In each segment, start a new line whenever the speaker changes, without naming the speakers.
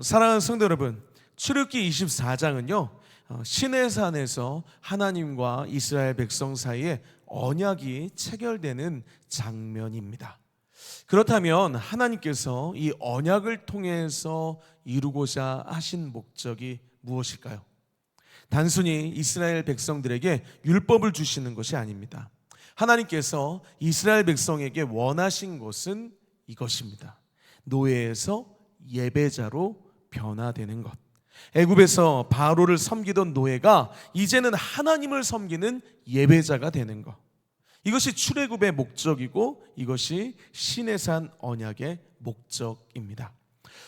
사랑하는 성도 여러분, 출애굽기 24장은요 시내산에서 하나님과 이스라엘 백성 사이에 언약이 체결되는 장면입니다. 그렇다면 하나님께서 이 언약을 통해서 이루고자 하신 목적이 무엇일까요? 단순히 이스라엘 백성들에게 율법을 주시는 것이 아닙니다. 하나님께서 이스라엘 백성에게 원하신 것은 이것입니다. 노예에서 예배자로 변화되는 것. 애굽에서 바로를 섬기던 노예가 이제는 하나님을 섬기는 예배자가 되는 것. 이것이 출애굽의 목적이고 이것이 시내산 언약의 목적입니다.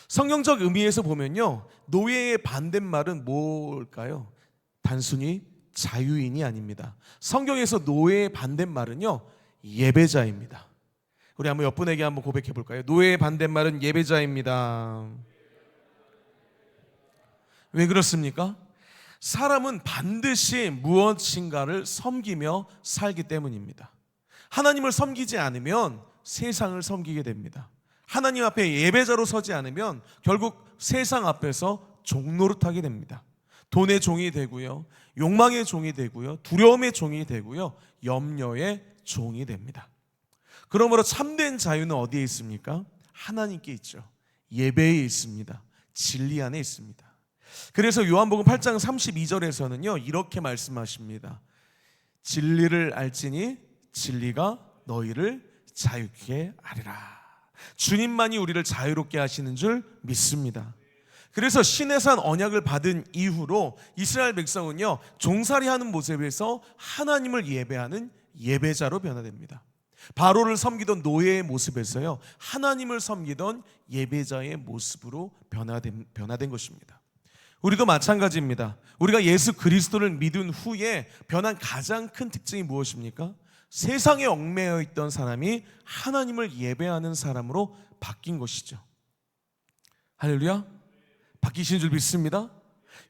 성경적 의미에서 보면요, 노예의 반대말은 뭘까요? 단순히 자유인이 아닙니다. 성경에서 노예의 반대말은요, 예배자입니다. 우리 한번 옆분에게 한번 고백해 볼까요? 노예의 반대말은 예배자입니다. 왜 그렇습니까? 사람은 반드시 무엇인가를 섬기며 살기 때문입니다. 하나님을 섬기지 않으면 세상을 섬기게 됩니다. 하나님 앞에 예배자로 서지 않으면 결국 세상 앞에서 종노릇하게 됩니다. 돈의 종이 되고요, 욕망의 종이 되고요, 두려움의 종이 되고요, 염려의 종이 됩니다. 그러므로 참된 자유는 어디에 있습니까? 하나님께 있죠. 예배에 있습니다. 진리 안에 있습니다. 그래서 요한복음 8장 32절에서는요 이렇게 말씀하십니다. 진리를 알지니 진리가 너희를 자유케 하리라. 주님만이 우리를 자유롭게 하시는 줄 믿습니다. 그래서 시내산 언약을 받은 이후로 이스라엘 백성은요 종살이하는 모습에서 하나님을 예배하는 예배자로 변화됩니다. 바로를 섬기던 노예의 모습에서요 하나님을 섬기던 예배자의 모습으로 변화된 것입니다. 우리도 마찬가지입니다. 우리가 예수 그리스도를 믿은 후에 변한 가장 큰 특징이 무엇입니까? 세상에 얽매여 있던 사람이 하나님을 예배하는 사람으로 바뀐 것이죠. 할렐루야. 바뀌신 줄 믿습니다.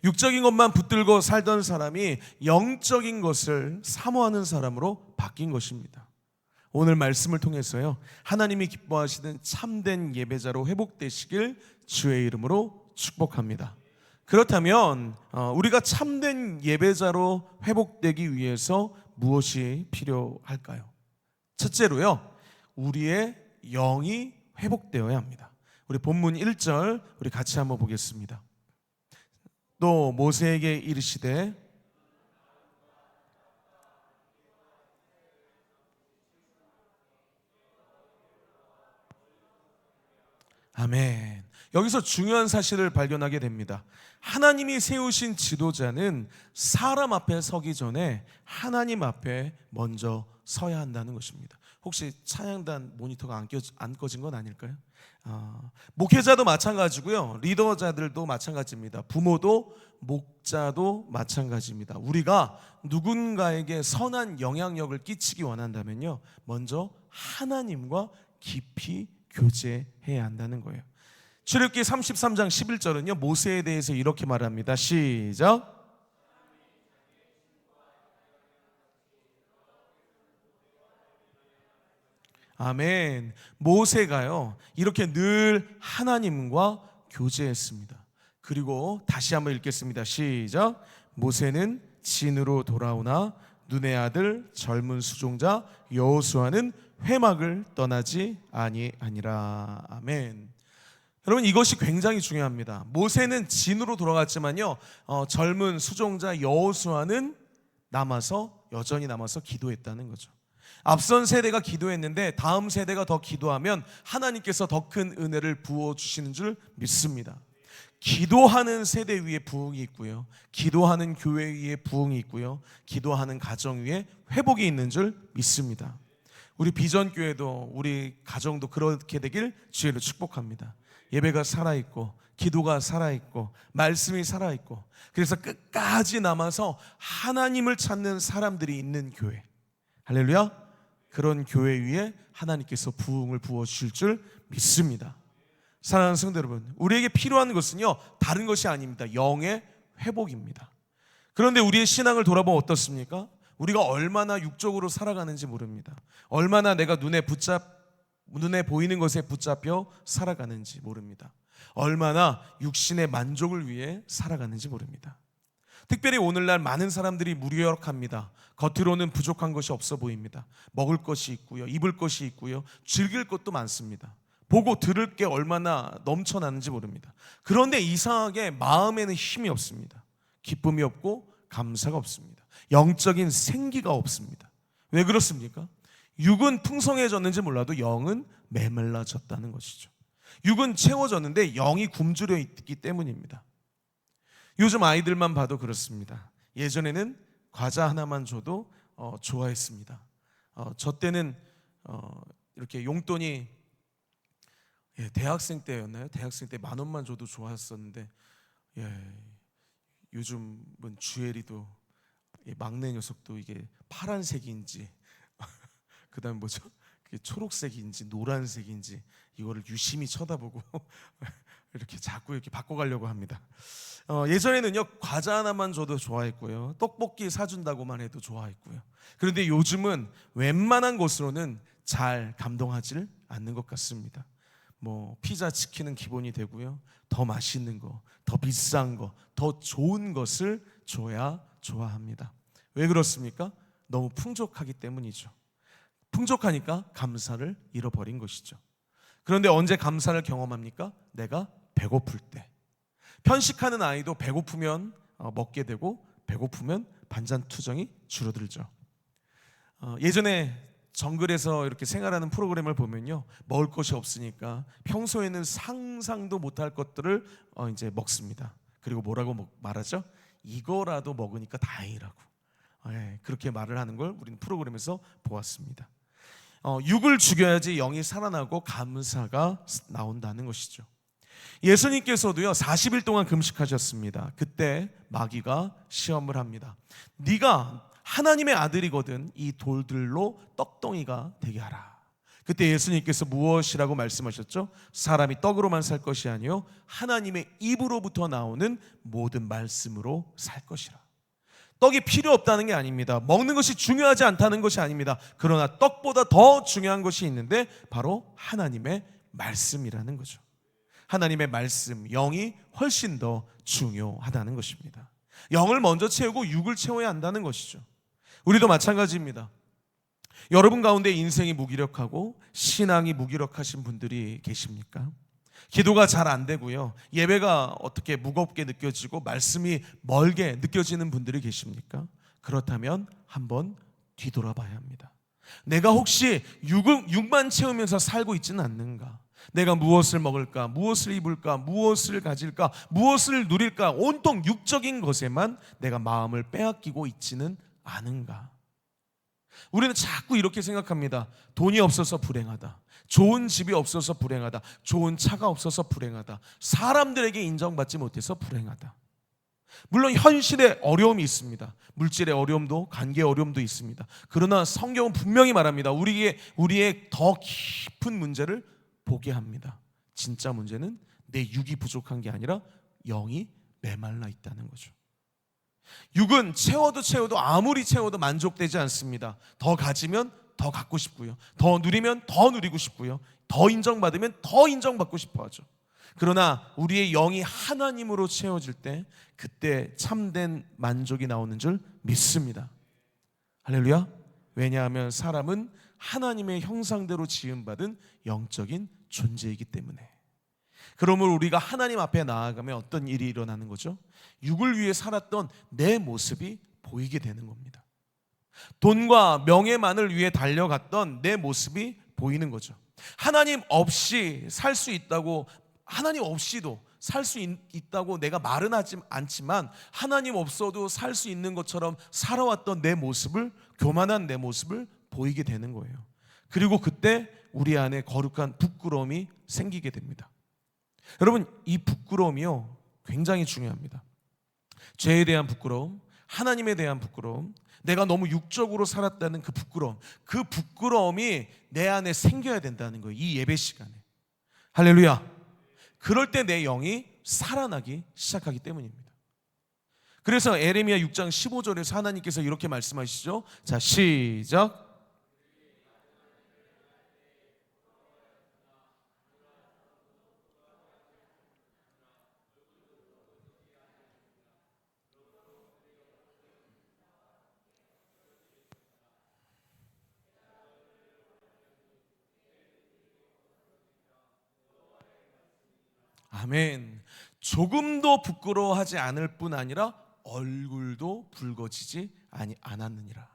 육적인 것만 붙들고 살던 사람이 영적인 것을 사모하는 사람으로 바뀐 것입니다. 오늘 말씀을 통해서요 하나님이 기뻐하시는 참된 예배자로 회복되시길 주의 이름으로 축복합니다. 그렇다면 우리가 참된 예배자로 회복되기 위해서 무엇이 필요할까요? 첫째로요, 우리의 영이 회복되어야 합니다. 우리 본문 1절 우리 같이 한번 보겠습니다. 또 모세에게 이르시되 아멘. 여기서 중요한 사실을 발견하게 됩니다. 하나님이 세우신 지도자는 사람 앞에 서기 전에 하나님 앞에 먼저 서야 한다는 것입니다. 혹시 찬양단 모니터가 안 꺼진 건 아닐까요? 목회자도 마찬가지고요, 리더자들도 마찬가지입니다. 부모도 목자도 마찬가지입니다. 우리가 누군가에게 선한 영향력을 끼치기 원한다면요 먼저 하나님과 깊이 교제해야 한다는 거예요. 출애굽기 33장 11절은요 모세에 대해서 이렇게 말합니다. 시작. 아멘. 모세가요 이렇게 늘 하나님과 교제했습니다. 그리고 다시 한번 읽겠습니다. 시작. 모세는 진으로 돌아오나 눈의 아들 젊은 수종자 여호수아는 회막을 떠나지 아니하니라. 아멘. 여러분, 이것이 굉장히 중요합니다. 모세는 진으로 돌아갔지만요 젊은 수종자 여호수아는 여전히 남아서 기도했다는 거죠. 앞선 세대가 기도했는데 다음 세대가 더 기도하면 하나님께서 더 큰 은혜를 부어주시는 줄 믿습니다. 기도하는 세대 위에 부흥이 있고요, 기도하는 교회 위에 부흥이 있고요, 기도하는 가정 위에 회복이 있는 줄 믿습니다. 우리 비전교회도 우리 가정도 그렇게 되길 주의로 축복합니다. 예배가 살아있고 기도가 살아있고 말씀이 살아있고, 그래서 끝까지 남아서 하나님을 찾는 사람들이 있는 교회, 할렐루야, 그런 교회 위에 하나님께서 부흥을 부어주실 줄 믿습니다. 사랑하는 성도 여러분, 우리에게 필요한 것은요 다른 것이 아닙니다. 영의 회복입니다. 그런데 우리의 신앙을 돌아보면 어떻습니까? 우리가 얼마나 육적으로 살아가는지 모릅니다. 얼마나 내가 눈에 보이는 것에 붙잡혀 살아가는지 모릅니다. 얼마나 육신의 만족을 위해 살아가는지 모릅니다. 특별히 오늘날 많은 사람들이 무기력합니다. 겉으로는 부족한 것이 없어 보입니다. 먹을 것이 있고요, 입을 것이 있고요, 즐길 것도 많습니다. 보고 들을 게 얼마나 넘쳐나는지 모릅니다. 그런데 이상하게 마음에는 힘이 없습니다. 기쁨이 없고 감사가 없습니다. 영적인 생기가 없습니다. 왜 그렇습니까? 육은 풍성해졌는지 몰라도 영은 메말라졌다는 것이죠. 육은 채워졌는데 영이 굶주려 있기 때문입니다. 요즘 아이들만 봐도 그렇습니다. 예전에는 과자 하나만 줘도 좋아했습니다. 저 때는 이렇게 용돈이 대학생 때였나요? 대학생 때 10,000원만 줘도 좋았었는데, 요즘은 주애리도 막내 녀석도 이게 파란색인지 그다음 뭐죠? 그게 초록색인지 노란색인지 이거를 유심히 쳐다보고 이렇게 자꾸 이렇게 바꿔가려고 합니다. 예전에는요, 과자 하나만 줘도 좋아했고요, 떡볶이 사준다고만 해도 좋아했고요. 그런데 요즘은 웬만한 것으로는 잘 감동하지 않는 것 같습니다. 뭐 피자, 치킨은 기본이 되고요, 더 맛있는 거, 더 비싼 거, 더 좋은 것을 줘야 좋아합니다. 왜 그렇습니까? 너무 풍족하기 때문이죠. 풍족하니까 감사를 잃어버린 것이죠. 그런데 언제 감사를 경험합니까? 내가 배고플 때. 편식하는 아이도 배고프면 먹게 되고, 배고프면 반찬투정이 줄어들죠. 예전에 정글에서 이렇게 생활하는 프로그램을 보면요, 먹을 것이 없으니까 평소에는 상상도 못할 것들을 이제 먹습니다. 그리고 뭐라고 말하죠? 이거라도 먹으니까 다행이라고. 그렇게 말을 하는 걸 우리는 프로그램에서 보았습니다. 육을 죽여야지 영이 살아나고 감사가 나온다는 것이죠. 예수님께서도요 40일 동안 금식하셨습니다. 그때 마귀가 시험을 합니다. 네가 하나님의 아들이거든 이 돌들로 떡덩이가 되게 하라. 그때 예수님께서 무엇이라고 말씀하셨죠? 사람이 떡으로만 살 것이 아니요 하나님의 입으로부터 나오는 모든 말씀으로 살 것이라. 떡이 필요 없다는 게 아닙니다. 먹는 것이 중요하지 않다는 것이 아닙니다. 그러나 떡보다 더 중요한 것이 있는데 바로 하나님의 말씀이라는 거죠. 하나님의 말씀, 영이 훨씬 더 중요하다는 것입니다. 영을 먼저 채우고 육을 채워야 한다는 것이죠. 우리도 마찬가지입니다. 여러분 가운데 인생이 무기력하고 신앙이 무기력하신 분들이 계십니까? 기도가 잘 안 되고요, 예배가 어떻게 무겁게 느껴지고 말씀이 멀게 느껴지는 분들이 계십니까? 그렇다면 한번 뒤돌아봐야 합니다. 내가 혹시 육만 채우면서 살고 있지는 않는가? 내가 무엇을 먹을까? 무엇을 입을까? 무엇을 가질까? 무엇을 누릴까? 온통 육적인 것에만 내가 마음을 빼앗기고 있지는 않은가? 우리는 자꾸 이렇게 생각합니다. 돈이 없어서 불행하다, 좋은 집이 없어서 불행하다, 좋은 차가 없어서 불행하다, 사람들에게 인정받지 못해서 불행하다. 물론 현실에 어려움이 있습니다. 물질의 어려움도, 관계의 어려움도 있습니다. 그러나 성경은 분명히 말합니다. 우리의 더 깊은 문제를 보게 합니다. 진짜 문제는 내 육이 부족한 게 아니라 영이 메말라 있다는 거죠. 육은 채워도 아무리 채워도 만족되지 않습니다. 더 가지면 더 갖고 싶고요, 더 누리면 더 누리고 싶고요, 더 인정받으면 더 인정받고 싶어 하죠. 그러나 우리의 영이 하나님으로 채워질 때 그때 참된 만족이 나오는 줄 믿습니다. 할렐루야. 왜냐하면 사람은 하나님의 형상대로 지음받은 영적인 존재이기 때문에. 그러면 우리가 하나님 앞에 나아가면 어떤 일이 일어나는 거죠? 육을 위해 살았던 내 모습이 보이게 되는 겁니다. 돈과 명예만을 위해 달려갔던 내 모습이 보이는 거죠. 하나님 없이 살 수 있다고, 하나님 없이도 살 수 있다고 내가 말은 하지 않지만 하나님 없어도 살 수 있는 것처럼 살아왔던 내 모습을, 교만한 내 모습을 보이게 되는 거예요. 그리고 그때 우리 안에 거룩한 부끄러움이 생기게 됩니다. 여러분, 이 부끄러움이요 굉장히 중요합니다. 죄에 대한 부끄러움, 하나님에 대한 부끄러움, 내가 너무 육적으로 살았다는 그 부끄러움이 내 안에 생겨야 된다는 거예요. 이 예배 시간에. 할렐루야. 그럴 때 내 영이 살아나기 시작하기 때문입니다. 그래서 에레미야 6장 15절에서 하나님께서 이렇게 말씀하시죠. 자, 시작. 아멘. 조금도 부끄러워하지 않을 뿐 아니라 얼굴도 붉어지지 않았느니라.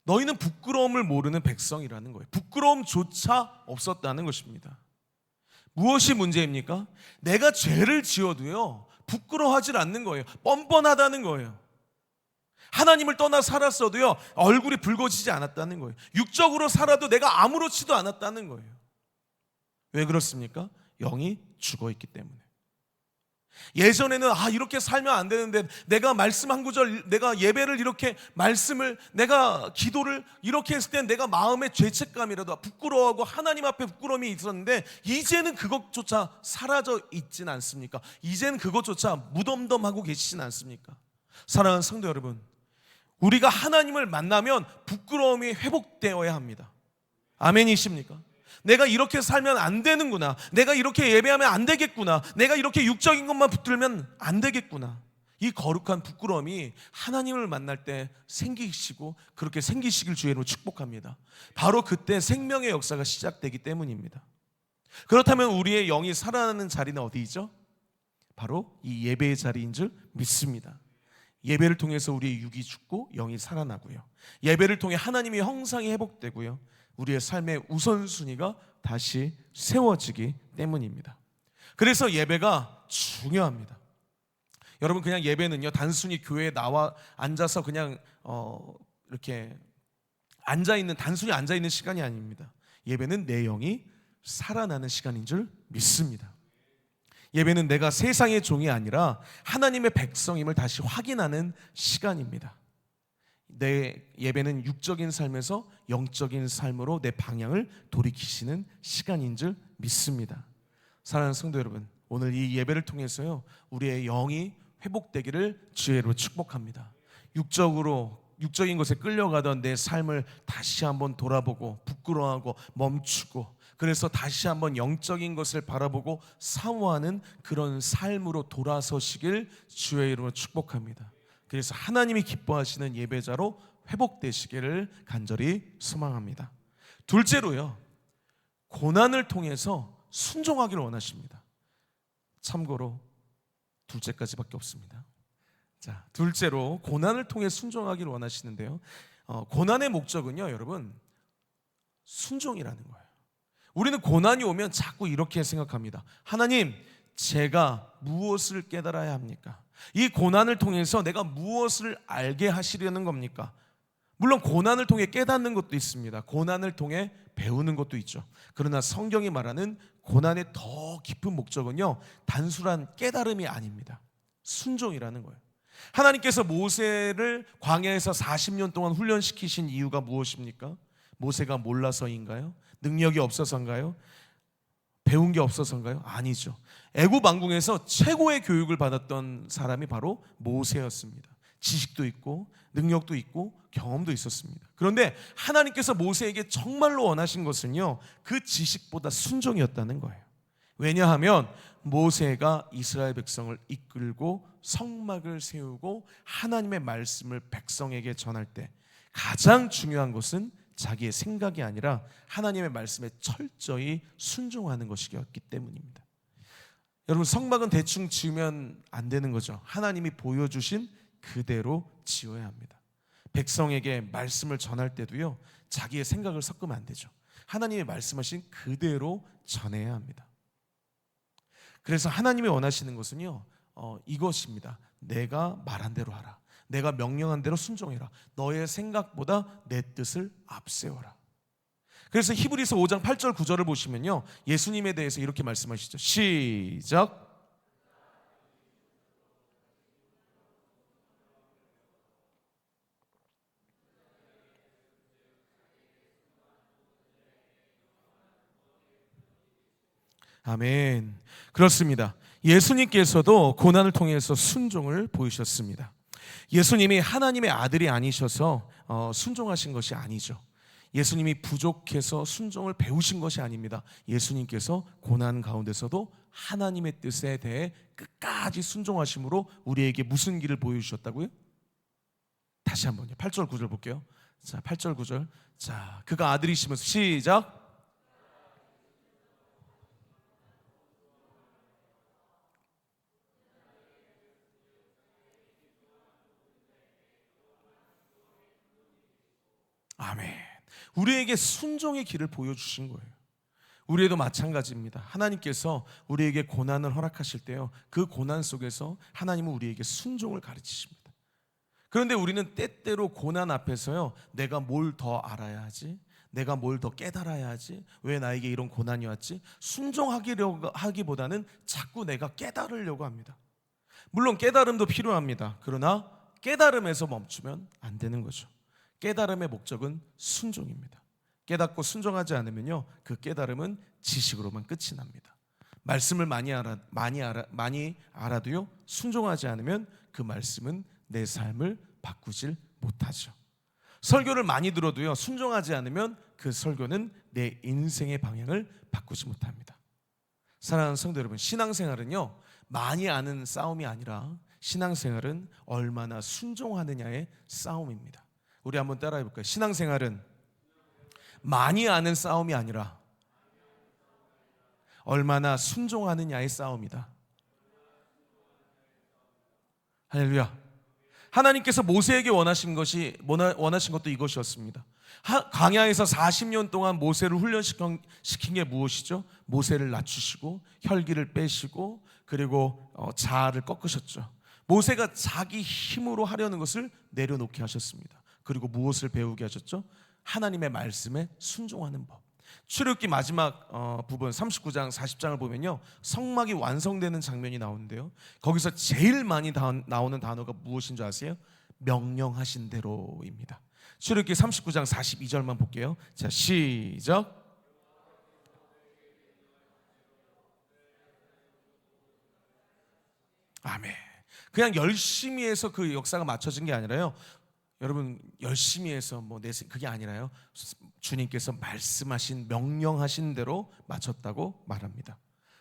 너희는 부끄러움을 모르는 백성이라는 거예요. 부끄러움조차 없었다는 것입니다. 무엇이 문제입니까? 내가 죄를 지어도요 부끄러워하지 않는 거예요. 뻔뻔하다는 거예요. 하나님을 떠나 살았어도요 얼굴이 붉어지지 않았다는 거예요. 육적으로 살아도 내가 아무렇지도 않았다는 거예요. 왜 그렇습니까? 영이 죽어있기 때문에. 예전에는 이렇게 살면 안 되는데, 내가 말씀 한 구절, 내가 예배를 이렇게 말씀을, 내가 기도를 이렇게 했을 땐 내가 마음에 죄책감이라도 부끄러워하고 하나님 앞에 부끄러움이 있었는데, 이제는 그것조차 사라져 있진 않습니까? 이제는 그것조차 무덤덤하고 계시진 않습니까? 사랑하는 성도 여러분, 우리가 하나님을 만나면 부끄러움이 회복되어야 합니다. 아멘이십니까? 내가 이렇게 살면 안 되는구나, 내가 이렇게 예배하면 안 되겠구나, 내가 이렇게 육적인 것만 붙들면 안 되겠구나, 이 거룩한 부끄러움이 하나님을 만날 때 생기시고, 그렇게 생기시길 주의로 축복합니다. 바로 그때 생명의 역사가 시작되기 때문입니다. 그렇다면 우리의 영이 살아나는 자리는 어디이죠? 바로 이 예배의 자리인 줄 믿습니다. 예배를 통해서 우리의 육이 죽고 영이 살아나고요, 예배를 통해 하나님의 형상이 회복되고요, 우리의 삶의 우선순위가 다시 세워지기 때문입니다. 그래서 예배가 중요합니다. 여러분, 그냥 예배는요 단순히 교회에 나와 앉아서 그냥 이렇게 단순히 앉아있는 시간이 아닙니다. 예배는 내 영이 살아나는 시간인 줄 믿습니다. 예배는 내가 세상의 종이 아니라 하나님의 백성임을 다시 확인하는 시간입니다. 내 예배는 육적인 삶에서 영적인 삶으로 내 방향을 돌이키시는 시간인 줄 믿습니다. 사랑하는 성도 여러분, 오늘 이 예배를 통해서요 우리의 영이 회복되기를 주의로 축복합니다. 육적인 것에 끌려가던 내 삶을 다시 한번 돌아보고 부끄러워하고 멈추고, 그래서 다시 한번 영적인 것을 바라보고 사모하는 그런 삶으로 돌아서시길 주의 이름으로 축복합니다. 그래서 하나님이 기뻐하시는 예배자로 회복되시기를 간절히 소망합니다. 둘째로요, 고난을 통해서 순종하기를 원하십니다. 참고로 둘째까지밖에 없습니다. 자, 둘째로 고난을 통해 순종하기를 원하시는데요, 고난의 목적은요 여러분, 순종이라는 거예요. 우리는 고난이 오면 자꾸 이렇게 생각합니다. 하나님, 제가 무엇을 깨달아야 합니까? 이 고난을 통해서 내가 무엇을 알게 하시려는 겁니까? 물론 고난을 통해 깨닫는 것도 있습니다. 고난을 통해 배우는 것도 있죠. 그러나 성경이 말하는 고난의 더 깊은 목적은요 단순한 깨달음이 아닙니다. 순종이라는 거예요. 하나님께서 모세를 광야에서 40년 동안 훈련시키신 이유가 무엇입니까? 모세가 몰라서인가요? 능력이 없어서인가요? 배운 게 없어서인가요? 아니죠. 애굽 왕궁에서 최고의 교육을 받았던 사람이 바로 모세였습니다. 지식도 있고 능력도 있고 경험도 있었습니다. 그런데 하나님께서 모세에게 정말로 원하신 것은요 그 지식보다 순종이었다는 거예요. 왜냐하면 모세가 이스라엘 백성을 이끌고 성막을 세우고 하나님의 말씀을 백성에게 전할 때 가장 중요한 것은 자기의 생각이 아니라 하나님의 말씀에 철저히 순종하는 것이었기 때문입니다. 여러분, 성막은 대충 지으면 안 되는 거죠. 하나님이 보여주신 그대로 지어야 합니다. 백성에게 말씀을 전할 때도요 자기의 생각을 섞으면 안 되죠. 하나님이 말씀하신 그대로 전해야 합니다. 그래서 하나님이 원하시는 것은요 이것입니다. 내가 말한 대로 하라. 내가 명령한 대로 순종해라. 너의 생각보다 내 뜻을 앞세워라. 그래서 히브리서 5장 8절 9절을 보시면요 예수님에 대해서 이렇게 말씀하시죠. 시작. 아멘. 그렇습니다. 예수님께서도 고난을 통해서 순종을 보이셨습니다. 예수님이 하나님의 아들이 아니셔서 순종하신 것이 아니죠. 예수님이 부족해서 순종을 배우신 것이 아닙니다. 예수님께서 고난 가운데서도 하나님의 뜻에 대해 끝까지 순종하심으로 우리에게 무슨 길을 보여주셨다고요? 다시 한번요. 8절 9절 볼게요. 자, 8절 9절. 자, 그가 아들이시면서 시작. 아멘. 우리에게 순종의 길을 보여주신 거예요. 우리에도 마찬가지입니다. 하나님께서 우리에게 고난을 허락하실 때요, 그 고난 속에서 하나님은 우리에게 순종을 가르치십니다. 그런데 우리는 때때로 고난 앞에서요, 내가 뭘 더 알아야 하지? 내가 뭘 더 깨달아야 하지? 왜 나에게 이런 고난이 왔지? 순종하기보다는 자꾸 내가 깨달으려고 합니다. 물론 깨달음도 필요합니다. 그러나 깨달음에서 멈추면 안 되는 거죠. 깨달음의 목적은 순종입니다. 깨닫고 순종하지 않으면요, 그 깨달음은 지식으로만 끝이 납니다. 말씀을 많이 알아도요, 순종하지 않으면 그 말씀은 내 삶을 바꾸질 못하죠. 설교를 많이 들어도요, 순종하지 않으면 그 설교는 내 인생의 방향을 바꾸지 못합니다. 사랑하는 성도 여러분, 신앙생활은요, 많이 아는 싸움이 아니라 신앙생활은 얼마나 순종하느냐의 싸움입니다. 우리 한번 따라해 볼까요? 신앙생활은 많이 아는 싸움이 아니라 얼마나 순종하느냐의 싸움이다. 할렐루야. 하나님께서 모세에게 원하신 것도 이것이었습니다. 광야에서 40년 동안 모세를 훈련시킨 게 무엇이죠? 모세를 낮추시고 혈기를 빼시고 그리고 자아를 꺾으셨죠. 모세가 자기 힘으로 하려는 것을 내려놓게 하셨습니다. 그리고 무엇을 배우게 하셨죠? 하나님의 말씀에 순종하는 법. 출애굽기 마지막 부분 39장 40장을 보면요, 성막이 완성되는 장면이 나오는데요, 거기서 제일 많이 나오는 단어가 무엇인 줄 아세요? 명령하신 대로입니다. 출애굽기 39장 42절만 볼게요. 자, 시작. 아멘. 그냥 열심히 해서 그 역사가 맞춰진 게 아니라요, 여러분, 열심히 해서 그게 아니라요, 주님께서 말씀하신, 명령하신 대로 맞췄다고 말합니다.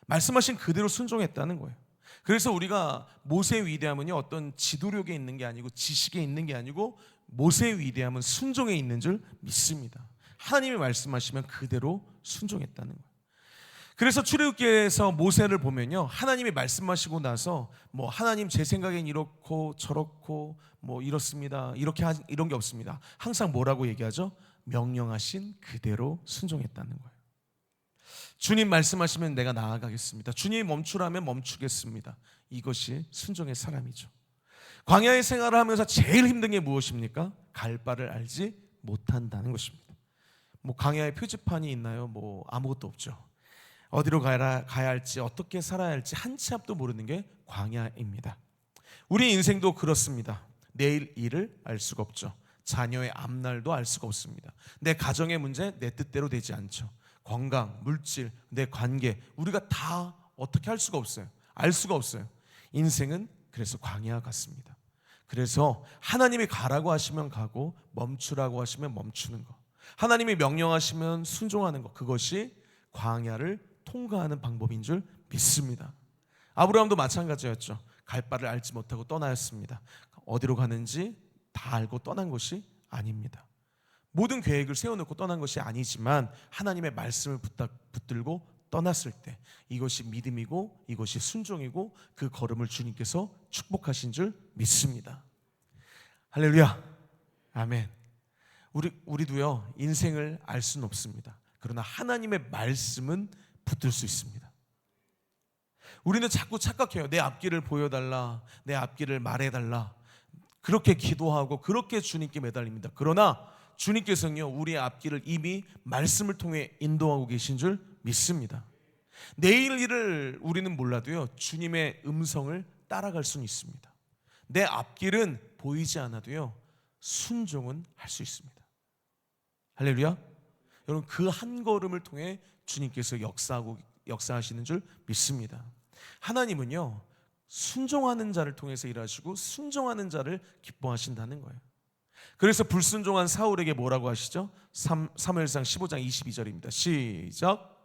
말씀하신 그대로 순종했다는 거예요. 그래서 우리가 모세의 위대함은요, 어떤 지도력에 있는 게 아니고 지식에 있는 게 아니고 모세의 위대함은 순종에 있는 줄 믿습니다. 하나님이 말씀하시면 그대로 순종했다는 거예요. 그래서 출애굽기에서 모세를 보면요, 하나님이 말씀하시고 나서 하나님 제 생각엔 이렇고 저렇고 이렇습니다, 이런 게 없습니다. 항상 뭐라고 얘기하죠? 명령하신 그대로 순종했다는 거예요. 주님 말씀하시면 내가 나아가겠습니다. 주님이 멈추라면 멈추겠습니다. 이것이 순종의 사람이죠. 광야의 생활을 하면서 제일 힘든 게 무엇입니까? 갈 바를 알지 못한다는 것입니다. 광야에 표지판이 있나요? 아무것도 없죠. 어디로 가야 할지, 어떻게 살아야 할지 한 치 앞도 모르는 게 광야입니다. 우리 인생도 그렇습니다. 내일 일을 알 수가 없죠. 자녀의 앞날도 알 수가 없습니다. 내 가정의 문제 내 뜻대로 되지 않죠. 건강, 물질, 내 관계, 우리가 다 어떻게 할 수가 없어요. 알 수가 없어요. 인생은 그래서 광야 같습니다. 그래서 하나님이 가라고 하시면 가고 멈추라고 하시면 멈추는 거, 하나님이 명령하시면 순종하는 거, 그것이 광야를 통과하는 방법인 줄 믿습니다. 아브라함도 마찬가지였죠. 갈 바를 알지 못하고 떠나였습니다. 어디로 가는지 다 알고 떠난 것이 아닙니다. 모든 계획을 세워놓고 떠난 것이 아니지만 하나님의 말씀을 붙들고 떠났을 때 이것이 믿음이고 이것이 순종이고 그 걸음을 주님께서 축복하신 줄 믿습니다. 할렐루야. 아멘. 우리도요, 인생을 알 수는 없습니다. 그러나 하나님의 말씀은 붙들 수 있습니다. 우리는 자꾸 착각해요. 내 앞길을 보여달라, 내 앞길을 말해달라, 그렇게 기도하고 그렇게 주님께 매달립니다. 그러나 주님께서는요, 우리의 앞길을 이미 말씀을 통해 인도하고 계신 줄 믿습니다. 내일 일을 우리는 몰라도요, 주님의 음성을 따라갈 수는 있습니다. 내 앞길은 보이지 않아도요, 순종은 할 수 있습니다. 할렐루야. 여러분, 그 한 걸음을 통해 주님께서 역사하시는 줄 믿습니다. 하나님은요, 순종하는 자를 통해서 일하시고 순종하는 자를 기뻐하신다는 거예요. 그래서 불순종한 사울에게 뭐라고 하시죠? 사무엘상 15장 22절입니다. 시작.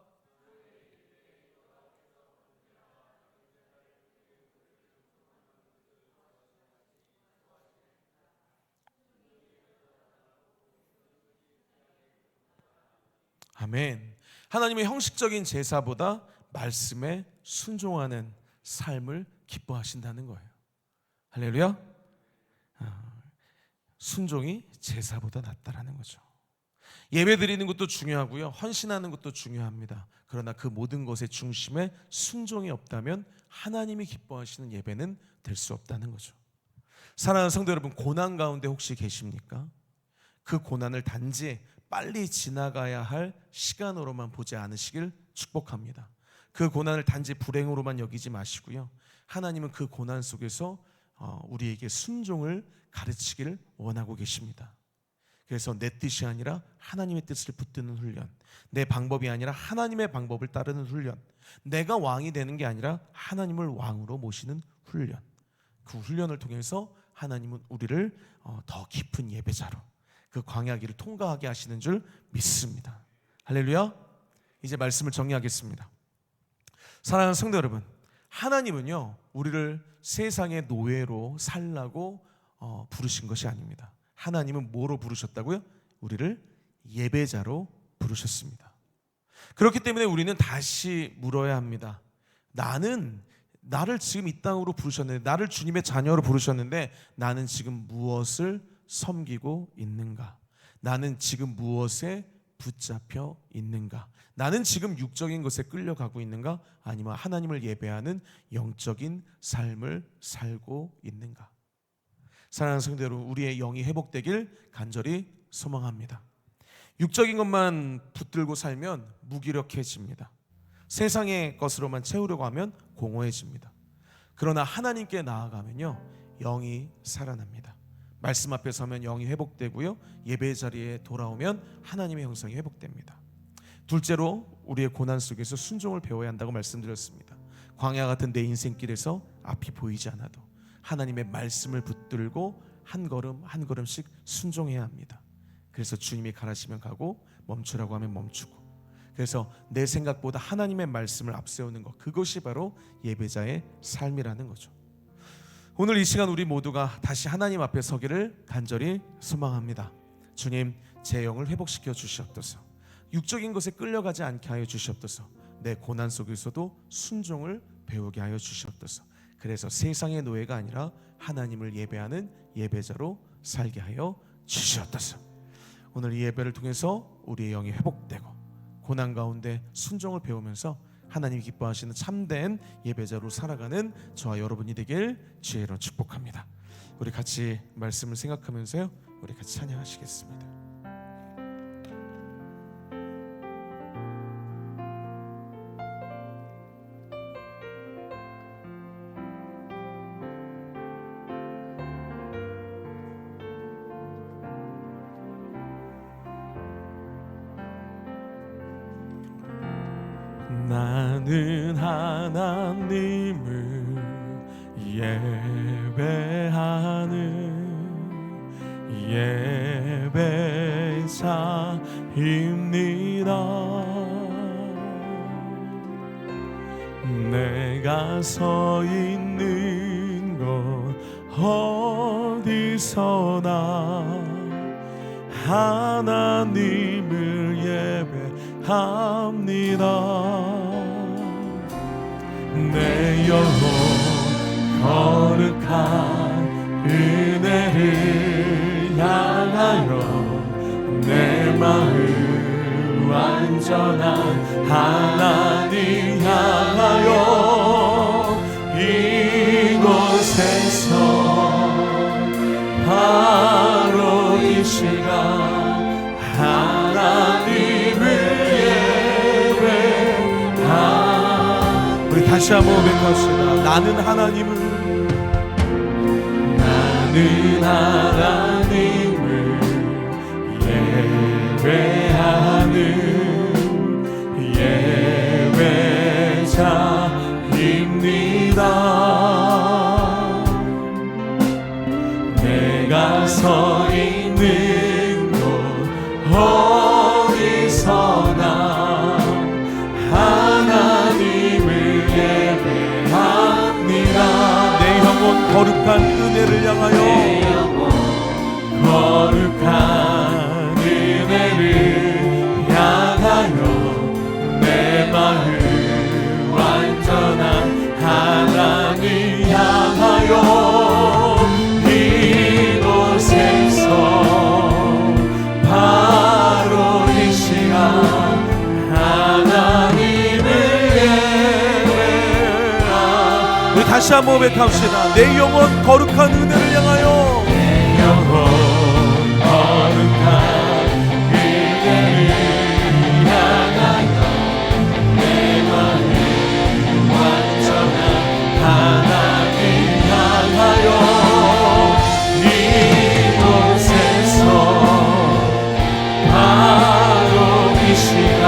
아멘. 하나님의 형식적인 제사보다 말씀에 순종하는 삶을 기뻐하신다는 거예요. 할렐루야. 순종이 제사보다 낫다라는 거죠. 예배 드리는 것도 중요하고요, 헌신하는 것도 중요합니다. 그러나 그 모든 것의 중심에 순종이 없다면 하나님이 기뻐하시는 예배는 될 수 없다는 거죠. 사랑하는 성도 여러분, 고난 가운데 혹시 계십니까? 그 고난을 단지 빨리 지나가야 할 시간으로만 보지 않으시길 축복합니다. 그 고난을 단지 불행으로만 여기지 마시고요, 하나님은 그 고난 속에서 우리에게 순종을 가르치기를 원하고 계십니다. 그래서 내 뜻이 아니라 하나님의 뜻을 붙드는 훈련, 내 방법이 아니라 하나님의 방법을 따르는 훈련, 내가 왕이 되는 게 아니라 하나님을 왕으로 모시는 훈련, 그 훈련을 통해서 하나님은 우리를 더 깊은 예배자로 그 광야길을 통과하게 하시는 줄 믿습니다. 할렐루야. 이제 말씀을 정리하겠습니다. 사랑하는 성도 여러분, 하나님은요 우리를 세상의 노예로 살라고 부르신 것이 아닙니다. 하나님은 뭐로 부르셨다고요? 우리를 예배자로 부르셨습니다. 그렇기 때문에 우리는 다시 물어야 합니다. 나를 지금 이 땅으로 부르셨는데, 나를 주님의 자녀로 부르셨는데 나는 지금 무엇을 섬기고 있는가? 나는 지금 무엇에 붙잡혀 있는가? 나는 지금 육적인 것에 끌려가고 있는가? 아니면 하나님을 예배하는 영적인 삶을 살고 있는가? 사랑하는 성도 여러분, 우리의 영이 회복되길 간절히 소망합니다. 육적인 것만 붙들고 살면 무기력해집니다. 세상의 것으로만 채우려고 하면 공허해집니다. 그러나 하나님께 나아가면요 영이 살아납니다. 말씀 앞에 서면 영이 회복되고요, 예배 자리에 돌아오면 하나님의 형상이 회복됩니다. 둘째로, 우리의 고난 속에서 순종을 배워야 한다고 말씀드렸습니다. 광야 같은 내 인생길에서 앞이 보이지 않아도 하나님의 말씀을 붙들고 한 걸음 한 걸음씩 순종해야 합니다. 그래서 주님이 가라시면 가고 멈추라고 하면 멈추고, 그래서 내 생각보다 하나님의 말씀을 앞세우는 것, 그것이 바로 예배자의 삶이라는 거죠. 오늘 이 시간 우리 모두가 다시 하나님 앞에 서기를 간절히 소망합니다. 주님, 제 영을 회복시켜 주시옵소서. 육적인 것에 끌려가지 않게 하여 주시옵소서. 내 고난 속에서도 순종을 배우게 하여 주시옵소서. 그래서 세상의 노예가 아니라 하나님을 예배하는 예배자로 살게 하여 주시옵소서. 오늘 이 예배를 통해서 우리의 영이 회복되고 고난 가운데 순종을 배우면서 하나님이 기뻐하시는 참된 예배자로 살아가는 저와 여러분이 되길 주의로 축복합니다. 우리 같이 말씀을 생각하면서요, 우리 같이 찬양하시겠습니다. 나는 하나님을 예배하는 예배자입니다. 내가 서 있는 곳 어디서나 하나님을 예배합니다. 내 영혼 거룩한 은혜를 향하여 내 마음 완전한 하나님 향하여 이곳에서 바로 이 시간 하나님을 우리 다시 한번 고백합시다. 나는 하나님을 예배하는 예배자입니다. 내가 서 있는 곳 어디서나 내 영혼 거룩한 은혜를 향하여 거룩한 은혜를 향하여 내 마음 완전한 하나님 향하여 이곳에서 바로 다시 한번 고백합시다. 내 영혼 거룩한 은혜를 향하여,
내 영혼 거룩한 은혜를 향하여, 내 마음 완전한 하나님 향하여, 이곳에서 바로 이 시간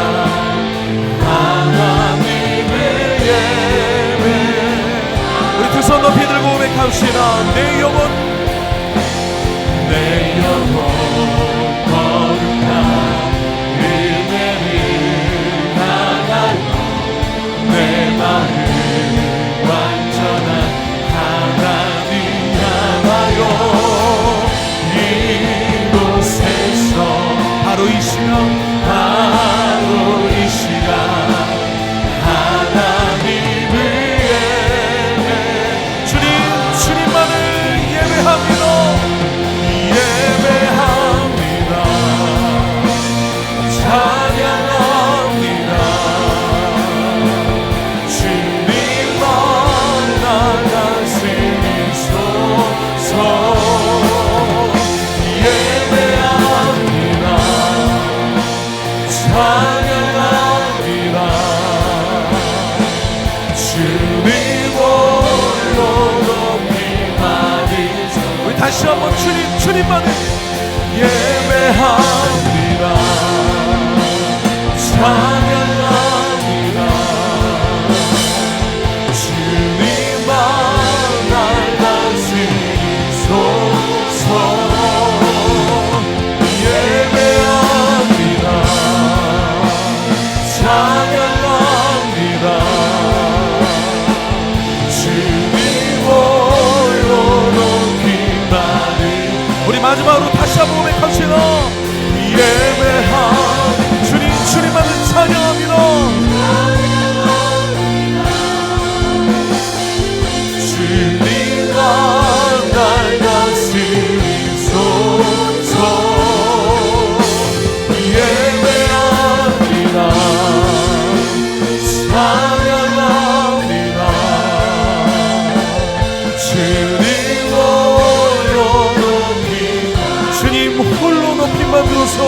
하나님의 예배.
우리 두 손 높이 들고 고백합시다. 내 영혼,
내 영혼 거룩한 은혜를 향하여, 내 마음 완전한 하나님 향하여, 이곳에서
바로 이 시간,
바로 이 시간 하나님을 예배.
주님만을 예배합니다.
예배합니다. 찬양합니다. 주님만 날 다스리소서. 예배합니다. 찬양합니다. 주님 홀로 높이 받으소.
우리 다시 한번 주님만을
예배합니다. 찬양합니다. 주님만 날 다스리소서. 예배합니다. 찬양합니다. 주님 홀로 높이 받으.
우리 마지막으로 다시 한번 고백합시다. 주님만을 찬양합니다.
주님과 날 다스리소서. 예배합니다. 찬양합니다. 주님 홀로 높이,
주님 홀로 높이 만들어서,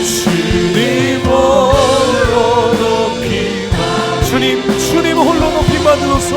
주님 홀로 높이,
주님 홀로 높이 만들어서